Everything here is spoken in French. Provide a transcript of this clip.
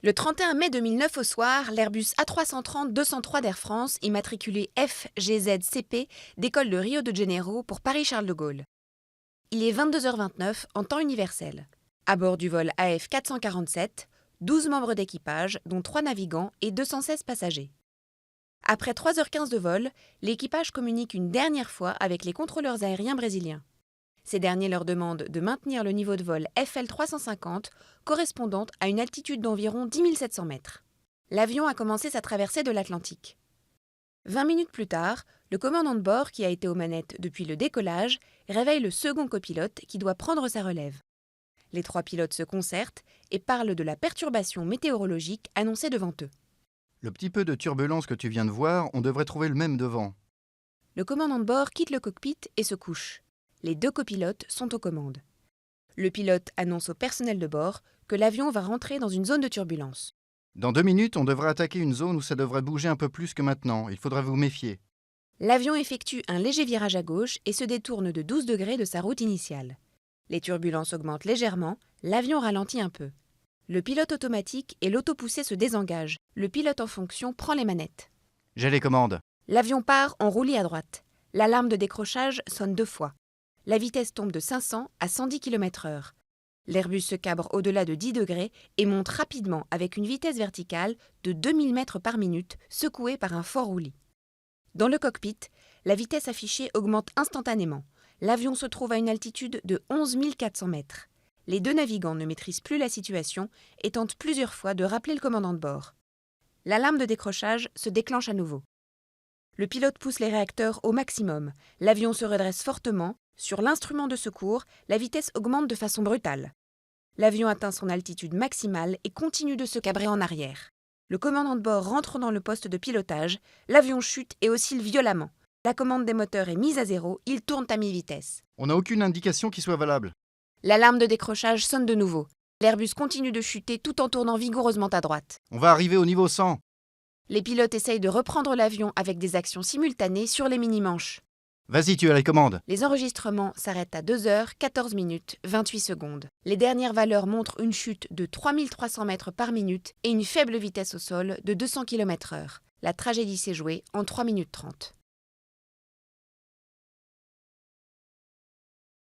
Le 31 mai 2009 au soir, l'Airbus A330-203 d'Air France, immatriculé FGZ-CP, décolle de Rio de Janeiro pour Paris-Charles de Gaulle. Il est 22h29 en temps universel. À bord du vol AF 447, 12 membres d'équipage, dont 3 navigants et 216 passagers. Après 3h15 de vol, l'équipage communique une dernière fois avec les contrôleurs aériens brésiliens. Ces derniers leur demandent de maintenir le niveau de vol FL 350, correspondant à une altitude d'environ 10 700 mètres. L'avion a commencé sa traversée de l'Atlantique. 20 minutes plus tard, le commandant de bord, qui a été aux manettes depuis le décollage, réveille le second copilote qui doit prendre sa relève. Les 3 pilotes se concertent et parlent de la perturbation météorologique annoncée devant eux. Le petit peu de turbulence que tu viens de voir, on devrait trouver le même devant. Le commandant de bord quitte le cockpit et se couche. Les 2 copilotes sont aux commandes. Le pilote annonce au personnel de bord que l'avion va rentrer dans une zone de turbulence. Dans 2 minutes, on devrait attaquer une zone où ça devrait bouger un peu plus que maintenant. Il faudra vous méfier. L'avion effectue un léger virage à gauche et se détourne de 12 degrés de sa route initiale. Les turbulences augmentent légèrement, l'avion ralentit un peu. Le pilote automatique et l'autopoussé se désengagent. Le pilote en fonction prend les manettes. J'ai les commandes. L'avion part en roulis à droite. L'alarme de décrochage sonne 2 fois. La vitesse tombe de 500 à 110 km/h. L'Airbus se cabre au-delà de 10 degrés et monte rapidement avec une vitesse verticale de 2000 mètres par minute, secouée par un fort roulis. Dans le cockpit, la vitesse affichée augmente instantanément. L'avion se trouve à une altitude de 11 400 mètres. Les 2 navigants ne maîtrisent plus la situation et tentent plusieurs fois de rappeler le commandant de bord. L'alarme de décrochage se déclenche à nouveau. Le pilote pousse les réacteurs au maximum. L'avion se redresse fortement. Sur l'instrument de secours, la vitesse augmente de façon brutale. L'avion atteint son altitude maximale et continue de se cabrer en arrière. Le commandant de bord rentre dans le poste de pilotage. L'avion chute et oscille violemment. La commande des moteurs est mise à zéro. Ils tournent à mi-vitesse. On n'a aucune indication qui soit valable. L'alarme de décrochage sonne de nouveau. L'Airbus continue de chuter tout en tournant vigoureusement à droite. On va arriver au niveau 100. Les pilotes essayent de reprendre l'avion avec des actions simultanées sur les mini-manches. Vas-y, tu as les commandes. Les enregistrements s'arrêtent à 2h, 14 minutes, 28 secondes. Les dernières valeurs montrent une chute de 3300 mètres par minute et une faible vitesse au sol de 200 km/h. La tragédie s'est jouée en 3 minutes 30.